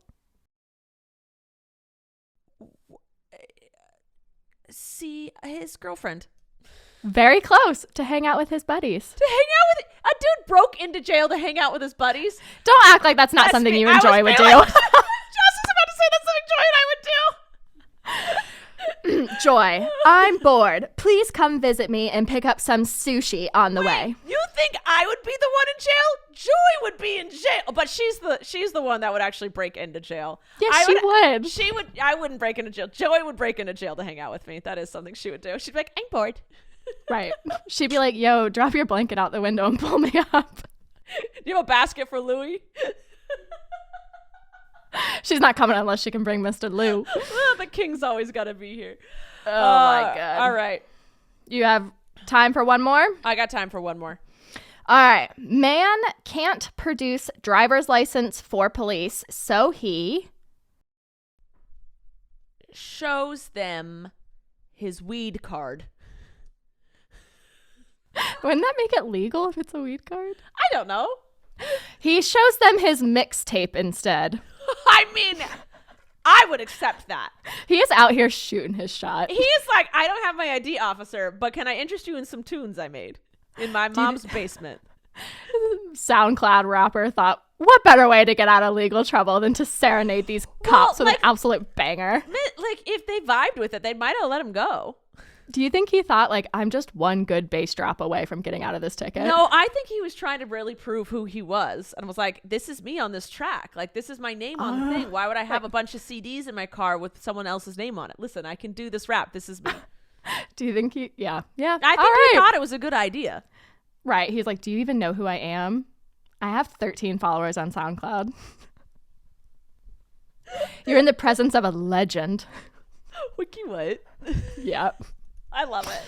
[SPEAKER 1] see his girlfriend.
[SPEAKER 2] Very close. To hang out with his buddies.
[SPEAKER 1] To hang out with... a dude broke into jail to hang out with his buddies.
[SPEAKER 2] Don't act like that's not something you and Joy would do.
[SPEAKER 1] Joss was about to say that's something Joy and I would do.
[SPEAKER 2] Joy, I'm bored. Please come visit me and pick up some sushi on the way.
[SPEAKER 1] You think I would be the one in jail? Joy would be in jail, but she's the one that would actually break into jail.
[SPEAKER 2] Yes, she would.
[SPEAKER 1] She would. I wouldn't break into jail. Joy would break into jail to hang out with me. That is something she would do. She'd be like, I'm bored.
[SPEAKER 2] Right. She'd be like, yo, drop your blanket out the window and pull me up.
[SPEAKER 1] You have a basket for Louie?
[SPEAKER 2] She's not coming unless she can bring Mr. Lou.
[SPEAKER 1] The king's always got to be here.
[SPEAKER 2] Oh, my God.
[SPEAKER 1] All right.
[SPEAKER 2] You have time for one more?
[SPEAKER 1] I got time for one more.
[SPEAKER 2] All right. Man can't produce driver's license for police, so he...
[SPEAKER 1] shows them his weed card.
[SPEAKER 2] Wouldn't that make it legal if it's a weed card?
[SPEAKER 1] I don't know.
[SPEAKER 2] He shows them his mixtape instead.
[SPEAKER 1] I mean, I would accept that.
[SPEAKER 2] He is out here shooting his shot.
[SPEAKER 1] He's like, I don't have my ID, officer, but can I interest you in some tunes I made in my mom's basement?
[SPEAKER 2] SoundCloud rapper thought, what better way to get out of legal trouble than to serenade these cops with an absolute banger?
[SPEAKER 1] Like, if they vibed with it, they might have let him go.
[SPEAKER 2] Do you think he thought, like, I'm just one good bass drop away from getting out of this ticket?
[SPEAKER 1] No, I think he was trying to really prove who he was and was like, this is me on this track. Like, this is my name on the thing. Why would I have a bunch of CDs in my car with someone else's name on it? Listen, I can do this rap. This is me.
[SPEAKER 2] Do you think he... Yeah.
[SPEAKER 1] I think he thought it was a good idea.
[SPEAKER 2] Right. He's like, do you even know who I am? I have 13 followers on SoundCloud. You're in the presence of a legend.
[SPEAKER 1] Wiki what?
[SPEAKER 2] Yep.
[SPEAKER 1] I love it.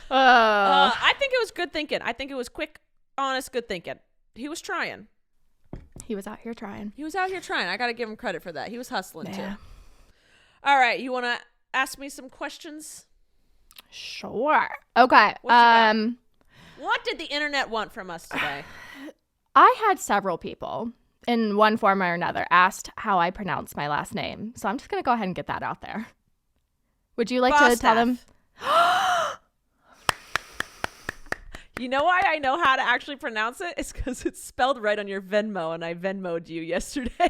[SPEAKER 1] I think it was good thinking. I think it was quick, honest, good thinking. He was trying.
[SPEAKER 2] He was out here trying.
[SPEAKER 1] I got to give him credit for that. He was hustling too. All right. You want to ask me some questions?
[SPEAKER 2] Sure. Okay.
[SPEAKER 1] What did the internet want from us today?
[SPEAKER 2] I had several people in one form or another asked how I pronounce my last name. So I'm just going to go ahead and get that out there. Would you like to tell them?
[SPEAKER 1] You know why I know how to actually pronounce it? It's because it's spelled right on your Venmo, and I Venmo'd you yesterday.
[SPEAKER 2] Yeah.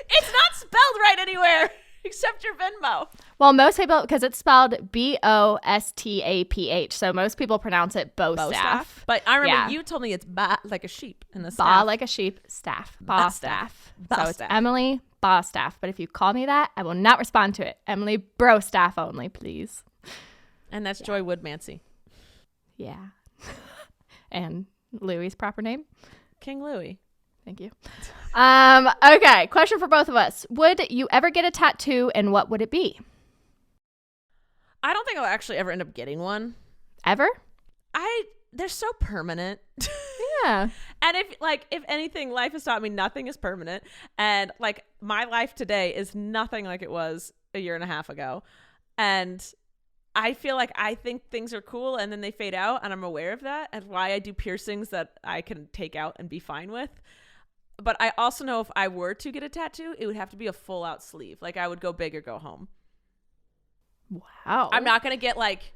[SPEAKER 1] It's not spelled right anywhere except your Venmo.
[SPEAKER 2] Well, most people, because it's spelled Bostaph, so most people pronounce it Bostaph.
[SPEAKER 1] But I remember you told me it's ba like a sheep in the
[SPEAKER 2] Ba
[SPEAKER 1] staff.
[SPEAKER 2] like a sheep, staff.
[SPEAKER 1] Bostaph.
[SPEAKER 2] So it's Emily Bostaph. But if you call me that, I will not respond to it. Emily Brostaff only, please.
[SPEAKER 1] And that's Joy Woodmancy.
[SPEAKER 2] Yeah. And Louie's proper name?
[SPEAKER 1] King Louie.
[SPEAKER 2] Thank you. Okay, question for both of us. Would you ever get a tattoo, and what would it be?
[SPEAKER 1] I don't think I'll actually ever end up getting one.
[SPEAKER 2] Ever?
[SPEAKER 1] They're so permanent.
[SPEAKER 2] Yeah.
[SPEAKER 1] And if anything, life has taught me nothing is permanent. And like my life today is nothing like it was a year and a half ago. And I feel like I think things are cool and then they fade out, and I'm aware of that, and why I do piercings that I can take out and be fine with. But I also know if I were to get a tattoo, it would have to be a full out sleeve. Like I would go big or go home.
[SPEAKER 2] Wow.
[SPEAKER 1] I'm not going to get like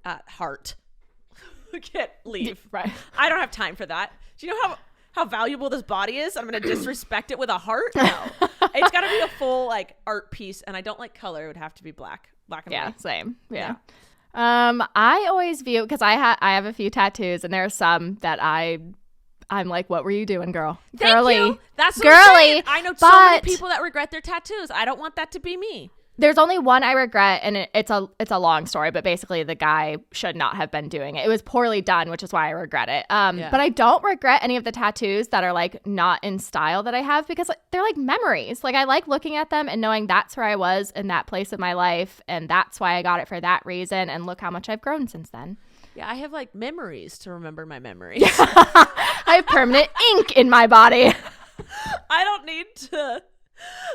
[SPEAKER 1] heart. Leave.
[SPEAKER 2] Right.
[SPEAKER 1] I don't have time for that. Do you know how valuable this body is? I'm going to disrespect it with a heart? No. It's got to be a full like art piece, and I don't like color. It would have to be black and white.
[SPEAKER 2] Yeah, same. Yeah. I always view, because I have a few tattoos, and there are some that I'm like, what were you doing, girl?
[SPEAKER 1] Thank you. That's what
[SPEAKER 2] girly.
[SPEAKER 1] I'm saying. I know so many people that regret their tattoos. I don't want that to be me.
[SPEAKER 2] There's only one I regret, and it's a long story, but basically the guy should not have been doing it. It was poorly done, which is why I regret it. But I don't regret any of the tattoos that are like not in style that I have, because they're like memories. Like I like looking at them and knowing that's where I was in that place of my life, and that's why I got it for that reason. And look how much I've grown since then.
[SPEAKER 1] Yeah, I have like memories to remember my memories.
[SPEAKER 2] I have permanent ink in my body.
[SPEAKER 1] I don't need to.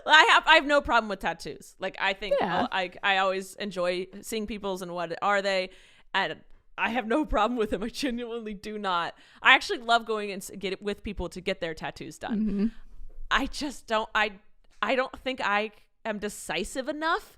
[SPEAKER 1] I have no problem with tattoos. Like I think I always enjoy seeing people's and what are they, and I have no problem with them. I genuinely do not. I actually love going and get it with people to get their tattoos done.
[SPEAKER 2] Mm-hmm.
[SPEAKER 1] I just don't. I don't think I am decisive enough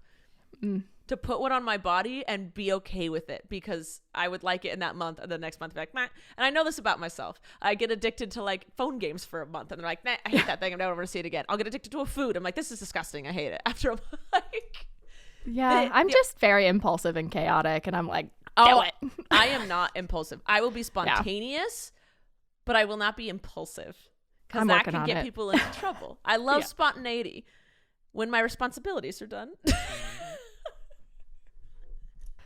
[SPEAKER 1] to put one on my body and be okay with it, because I would like it in that month, and the next month be like, meh. And I know this about myself. I get addicted to like phone games for a month, and they're like, nah, I hate that thing. I'm never going to see it again. I'll get addicted to a food. I'm like, this is disgusting. I hate it. After I'm like,
[SPEAKER 2] yeah, I'm just very impulsive and chaotic, and I'm like, do it.
[SPEAKER 1] I am not impulsive. I will be spontaneous, but I will not be impulsive, because that can get people into trouble. I love spontaneity when my responsibilities are done.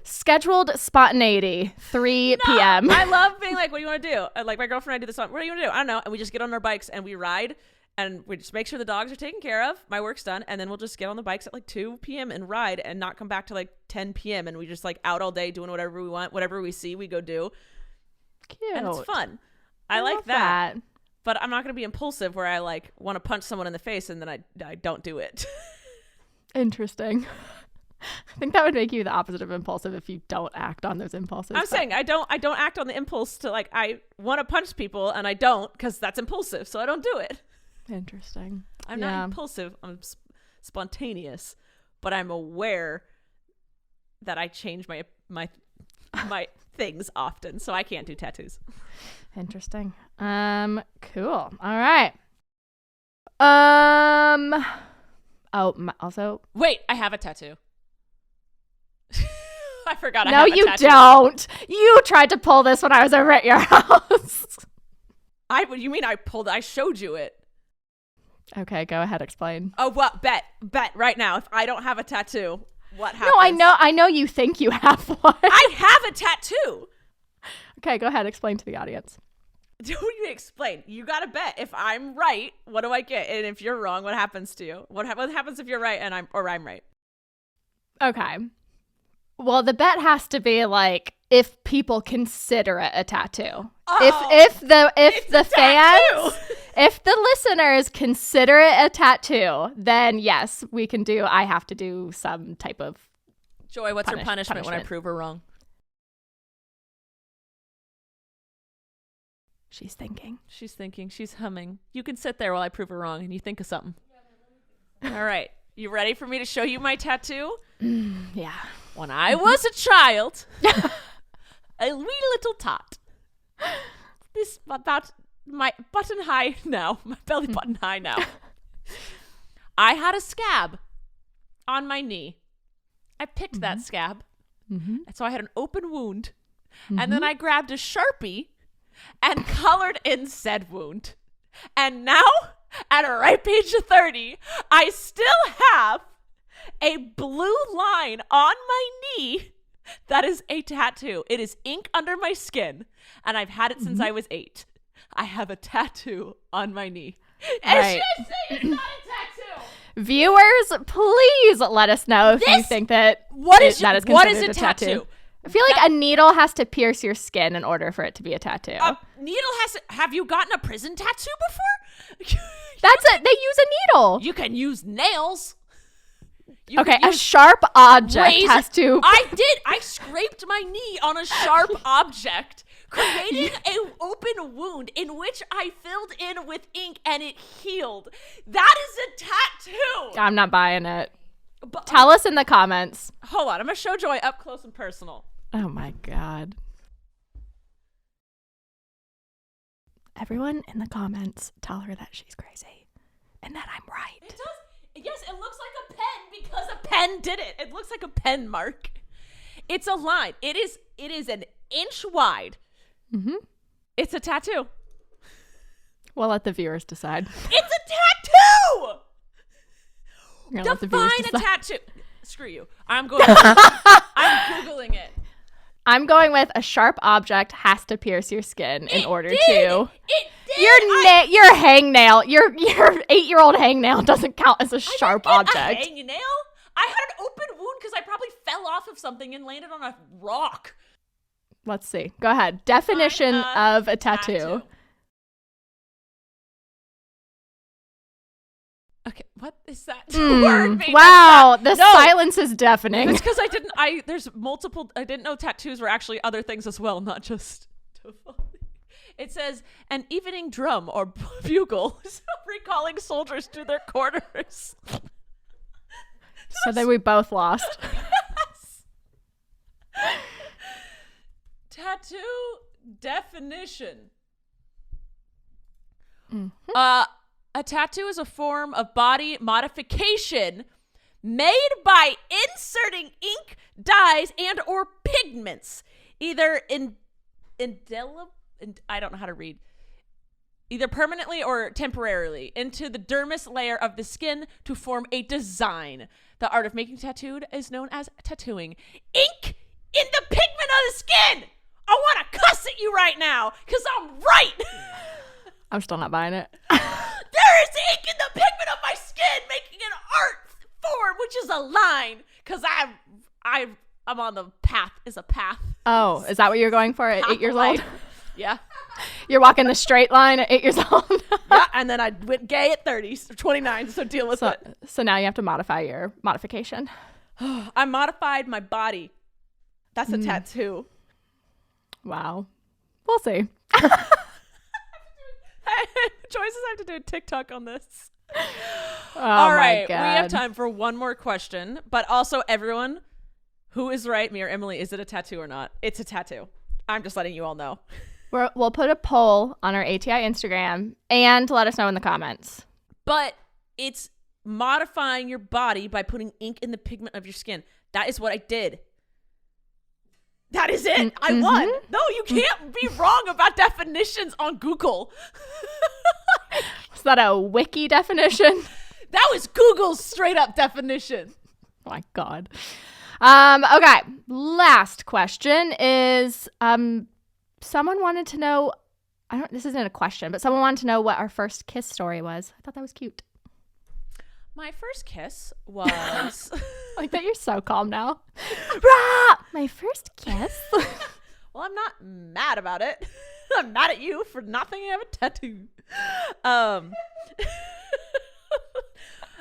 [SPEAKER 2] Scheduled spontaneity, 3 p.m.
[SPEAKER 1] I love being like, what do you want to do? Like my girlfriend and I do this song. What do you want to do? I don't know. And we just get on our bikes and we ride, and we just make sure the dogs are taken care of. My work's done. And then we'll just get on the bikes at like 2 p.m. and ride and not come back to like 10 p.m. And we just like out all day doing whatever we want. Whatever we see, we go do.
[SPEAKER 2] Cute.
[SPEAKER 1] And it's fun. I like that. But I'm not going to be impulsive where I like want to punch someone in the face and then I don't do it.
[SPEAKER 2] Interesting. I think that would make you the opposite of impulsive if you don't act on those impulses.
[SPEAKER 1] I'm saying I don't act on the impulse to like, I want to punch people and I don't, because that's impulsive. So I don't do it.
[SPEAKER 2] Interesting.
[SPEAKER 1] I'm not impulsive. I'm spontaneous, but I'm aware that I change my things often. So I can't do tattoos.
[SPEAKER 2] Interesting. Cool. All right. Also,
[SPEAKER 1] wait, I have a tattoo. I forgot.
[SPEAKER 2] No, you don't. You tried to pull this when I was over at your house.
[SPEAKER 1] You mean I showed you it.
[SPEAKER 2] Okay, go ahead, explain.
[SPEAKER 1] Oh, what? Bet right now. If I don't have a tattoo, what happens?
[SPEAKER 2] No, I know you think you have one.
[SPEAKER 1] I have a tattoo.
[SPEAKER 2] Okay, go ahead, explain to the audience.
[SPEAKER 1] Don't you explain? You gotta bet. If I'm right, what do I get? And if you're wrong, what happens to you? What happens if you're right and I'm right?
[SPEAKER 2] Okay. Well, the bet has to be like if people consider it a tattoo.
[SPEAKER 1] Oh,
[SPEAKER 2] if the fans, if the listeners consider it a tattoo, then yes, we can do. I have to do some type of.
[SPEAKER 1] Joy, what's her punishment when I prove her wrong?
[SPEAKER 2] She's thinking.
[SPEAKER 1] She's humming. You can sit there while I prove her wrong and you think of something. All right. You ready for me to show you my tattoo?
[SPEAKER 2] Yeah.
[SPEAKER 1] When I was a child, a wee little tot, this about my button high now, my belly button high now, I had a scab on my knee. I picked that scab, and so I had an open wound, and then I grabbed a Sharpie and colored in said wound. And now, at a ripe age of 30, I still have a blue line on my knee that is a tattoo. It is ink under my skin, and I've had it since I was 8. I have a tattoo on my knee. And
[SPEAKER 2] Right.
[SPEAKER 1] should I say it's not a tattoo?
[SPEAKER 2] Viewers, please let us know if you think that that is considered a tattoo. I feel like a needle has to pierce your skin in order for it to be a tattoo.
[SPEAKER 1] A needle has to. Have you gotten a prison tattoo before?
[SPEAKER 2] That's it. They use a needle.
[SPEAKER 1] You can use nails.
[SPEAKER 2] A sharp object has to.
[SPEAKER 1] I scraped my knee on a sharp object, creating an open wound in which I filled in with ink and it healed. That is a tattoo.
[SPEAKER 2] I'm not buying it. But, tell us in the comments.
[SPEAKER 1] Hold on. I'm going to show Joy up close and personal.
[SPEAKER 2] Oh, my God. Everyone in the comments, tell her that she's crazy and that I'm right.
[SPEAKER 1] It does. Yes, it looks like a pen because a pen did it. It looks like a pen mark. It's a line. It is an inch wide. Mm-hmm. It's a tattoo.
[SPEAKER 2] We'll let the viewers decide.
[SPEAKER 1] It's a tattoo!
[SPEAKER 2] Define
[SPEAKER 1] a tattoo. Screw you. I'm Googling it.
[SPEAKER 2] I'm going with a sharp object has to pierce your skin in order to.
[SPEAKER 1] It did.
[SPEAKER 2] Your hangnail, your 8-year-old hangnail doesn't count as a sharp object.
[SPEAKER 1] A hangnail? I had an open wound because I probably fell off of something and landed on a rock.
[SPEAKER 2] Let's see. Go ahead. Definition of a tattoo.
[SPEAKER 1] Okay, what is that word?
[SPEAKER 2] Wow, the silence is deafening.
[SPEAKER 1] It's because there's multiple, I didn't know tattoos were actually other things as well, not just It says, an evening drum or bugle, recalling soldiers to their quarters.
[SPEAKER 2] So then we both lost.
[SPEAKER 1] Yes. Tattoo definition. Mm-hmm. A tattoo is a form of body modification made by inserting ink, dyes, and or pigments, either I don't know how to read, either permanently or temporarily, into the dermis layer of the skin to form a design. The art of making tattooed is known as tattooing. Ink in the pigment of the skin! I want to cuss at you right now, because I'm right!
[SPEAKER 2] I'm still not buying it.
[SPEAKER 1] There is ink in the pigment of my skin, making an art form, which is a line, because I'm on the path. Is a path.
[SPEAKER 2] Oh, is that what you're going for at 8 years old?
[SPEAKER 1] Yeah.
[SPEAKER 2] You're walking the straight line at 8 years old.
[SPEAKER 1] Yeah, and then I went gay at 30, 29, so deal with it.
[SPEAKER 2] So now you have to modify your modification.
[SPEAKER 1] I modified my body. That's a tattoo.
[SPEAKER 2] Wow. We'll see.
[SPEAKER 1] Choices have to do a TikTok on this.
[SPEAKER 2] Oh,
[SPEAKER 1] all right,
[SPEAKER 2] my God.
[SPEAKER 1] We have time for one more question, but also everyone who is right, me or Emily, is it a tattoo or not? It's a tattoo. I'm just letting you all know.
[SPEAKER 2] We'll put a poll on our ATI Instagram and let us know in the comments.
[SPEAKER 1] But it's modifying your body by putting ink in the pigment of your skin. That is what I did. That is it. Mm-hmm. I won. No, you can't be wrong about definitions on Google.
[SPEAKER 2] Was that a wiki definition?
[SPEAKER 1] That was Google's straight up definition.
[SPEAKER 2] Oh my God. Okay. Last question is, someone wanted to know, this isn't a question, but someone wanted to know what our first kiss story was. I thought that was cute.
[SPEAKER 1] My first kiss was...
[SPEAKER 2] Like that you're so calm now. Rah! My first kiss.
[SPEAKER 1] Well, I'm not mad about it. I'm mad at you for not thinking I have a tattoo.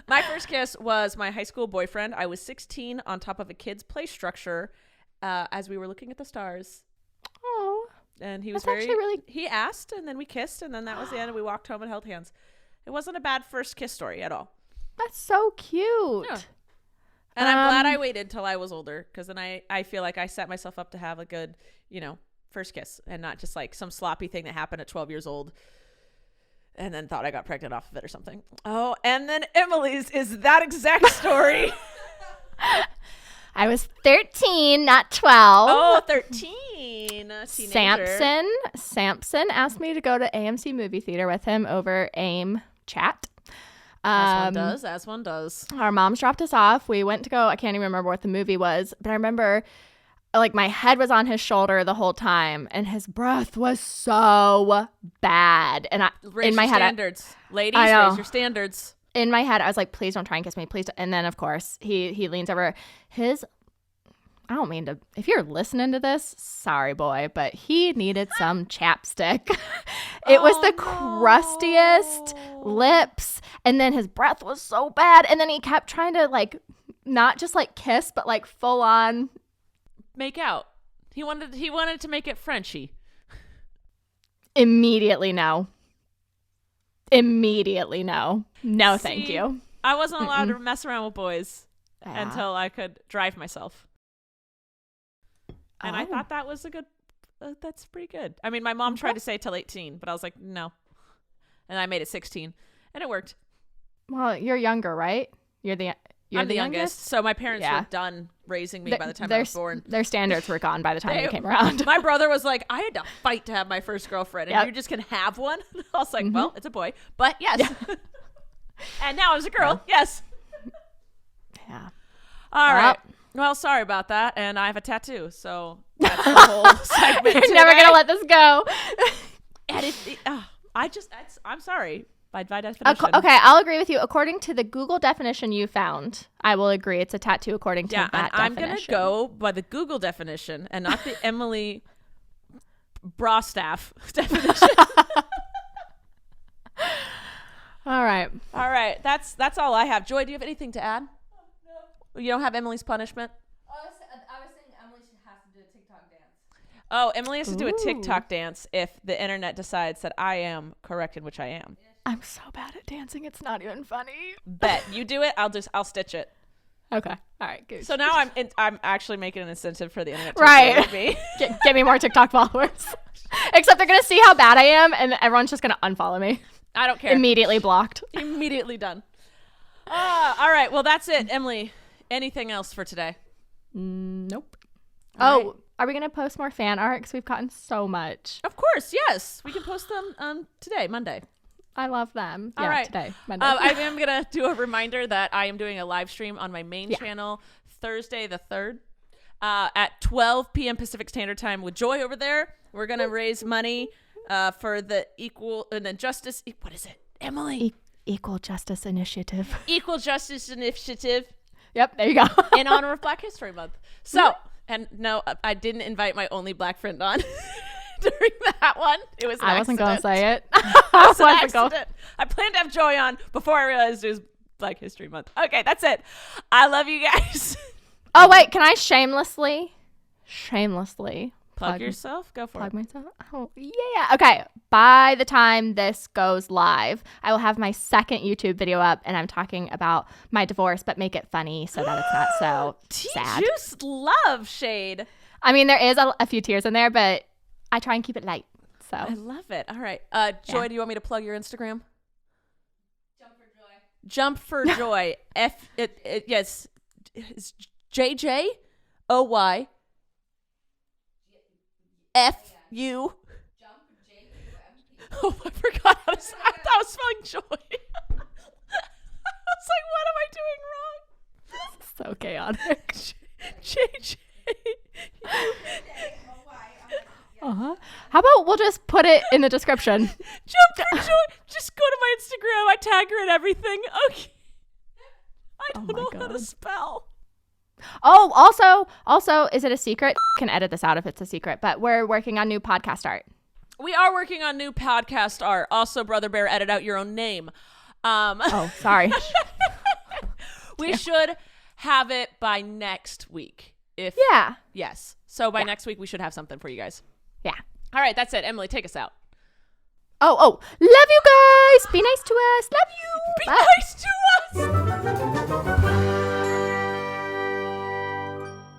[SPEAKER 1] My first kiss was my high school boyfriend. I was 16 on top of a kid's play structure as we were looking at the stars.
[SPEAKER 2] Oh.
[SPEAKER 1] And he was he asked, and then we kissed, and then that was the end, and we walked home and held hands. It wasn't a bad first kiss story at all.
[SPEAKER 2] That's so cute. Yeah.
[SPEAKER 1] And I'm glad I waited till I was older, because then I feel like I set myself up to have a good, first kiss, and not just like some sloppy thing that happened at 12 years old and then thought I got pregnant off of it or something. Oh, and then Emily's is that exact story.
[SPEAKER 2] I was 13, not 12.
[SPEAKER 1] Oh, 13. Teenager.
[SPEAKER 2] Samson asked me to go to AMC movie theater with him over AIM chat.
[SPEAKER 1] As one does.
[SPEAKER 2] Our moms dropped us off. We went to go. I can't even remember what the movie was, but I remember like my head was on his shoulder the whole time, and his breath was so bad. And in my head,
[SPEAKER 1] standards, ladies, raise your standards.
[SPEAKER 2] in my head, I was like, please don't try and kiss me. Please. And then, of course, he leans over. I don't mean to, if you're listening to this, sorry, boy, but he needed some chapstick. It was the crustiest lips. And then his breath was so bad. And then he kept trying to, like, not just, like, kiss, but, like, full on.
[SPEAKER 1] Make out. He wanted to make it Frenchy.
[SPEAKER 2] Immediately no. No, thank you.
[SPEAKER 1] I wasn't allowed to mess around with boys until I could drive myself. And I thought that was that's pretty good. I mean, my mom tried to say till 18, but I was like, no. And I made it 16, and it worked.
[SPEAKER 2] Well, you're younger, right? I'm
[SPEAKER 1] the youngest. So my parents were done raising me by the time I was born.
[SPEAKER 2] Their standards were gone by the time you came around.
[SPEAKER 1] My brother was like, I had to fight to have my first girlfriend, and you just can have one. I was like, well, it's a boy, but yes. Yeah. And now it's a girl. Yes.
[SPEAKER 2] Yeah.
[SPEAKER 1] All right. Well, sorry about that, and I have a tattoo, so that's the whole segment.
[SPEAKER 2] You're never gonna let this go.
[SPEAKER 1] And I'm sorry. By definition.
[SPEAKER 2] Okay, I'll agree with you. According to the Google definition you found, I will agree it's a tattoo according to that definition.
[SPEAKER 1] I'm gonna go by the Google definition and not the Emily Brostaff definition.
[SPEAKER 2] All right.
[SPEAKER 1] That's all I have. Joy, do you have anything to add? No. You don't have Emily's punishment?
[SPEAKER 3] I was saying Emily has to do a TikTok dance.
[SPEAKER 1] Oh, Emily has to do a TikTok dance if the internet decides that I am correct, in which I am.
[SPEAKER 2] I'm so bad at dancing, it's not even funny.
[SPEAKER 1] Bet. You do it, I'll stitch it.
[SPEAKER 2] Okay. All right, good.
[SPEAKER 1] So now I'm actually making an incentive for the internet to
[SPEAKER 2] right.
[SPEAKER 1] me.
[SPEAKER 2] Get me more TikTok followers. Except they're going to see how bad I am, and everyone's just going to unfollow me.
[SPEAKER 1] I don't care.
[SPEAKER 2] Immediately blocked.
[SPEAKER 1] Immediately done. All right. Well, that's it. Emily, anything else for today?
[SPEAKER 2] Nope.
[SPEAKER 1] All right.
[SPEAKER 2] Are we going to post more fan art? Because we've gotten so much.
[SPEAKER 1] Of course. Yes. We can post them today, Monday.
[SPEAKER 2] I love them.
[SPEAKER 1] All right.
[SPEAKER 2] Today, Monday.
[SPEAKER 1] I am going to do a reminder that I am doing a live stream on my main channel Thursday the 3rd at 12 p.m. Pacific Standard Time with Joy over there. We're going to raise money for the Justice. What is it? Emily?
[SPEAKER 2] Equal Justice Initiative.
[SPEAKER 1] Equal Justice Initiative.
[SPEAKER 2] Yep. There you go.
[SPEAKER 1] In honor of Black History Month. So, and no, I didn't invite my only Black friend on. During that one, it was an
[SPEAKER 2] I wasn't going to say it.
[SPEAKER 1] It was an accident. I planned to have Joy on before I realized it was Black History Month. Okay, that's it. I love you guys.
[SPEAKER 2] Oh, wait. Can I shamelessly
[SPEAKER 1] plug yourself? Go for
[SPEAKER 2] plug
[SPEAKER 1] it.
[SPEAKER 2] myself? Oh, yeah. Okay. By the time this goes live, I will have my second YouTube video up, and I'm talking about my divorce, but make it funny so that it's not so sad.
[SPEAKER 1] Juice love shade.
[SPEAKER 2] I mean, there is a few tears in there, but I try and keep it light. So
[SPEAKER 1] I love it. All right. Joy, do you want me to plug your Instagram? Jump for Joy. Yes. It's JJOY FU. Oh, I forgot how to say. I thought I was spelling joy. I was like, what am I doing wrong?
[SPEAKER 2] so chaotic.
[SPEAKER 1] JJ.
[SPEAKER 2] How about we'll just put it in the description?
[SPEAKER 1] Jump for Joy. Just go to my Instagram. I tag her and everything. Okay. I don't know how to spell.
[SPEAKER 2] Oh, also, is it a secret? Can edit this out if it's a secret, but we're working on new podcast art.
[SPEAKER 1] We are working on new podcast art. Also, Brother Bear, edit out your own name.
[SPEAKER 2] Oh, sorry.
[SPEAKER 1] We should have it by next week. Yes. So by next week, we should have something for you guys.
[SPEAKER 2] Yeah.
[SPEAKER 1] All right. That's it. Emily, take us out.
[SPEAKER 2] Oh, love you guys. Be nice to us. Love you.
[SPEAKER 1] Be nice to us.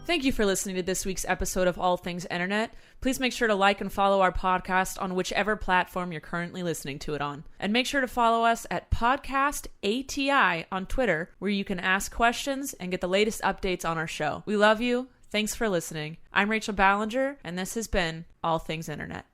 [SPEAKER 1] Thank you for listening to this week's episode of All Things Internet. Please make sure to like and follow our podcast on whichever platform you're currently listening to it on. And make sure to follow us at Podcast ATI on Twitter, where you can ask questions and get the latest updates on our show. We love you. Thanks for listening. I'm Rachel Ballinger, and this has been All Things Internet.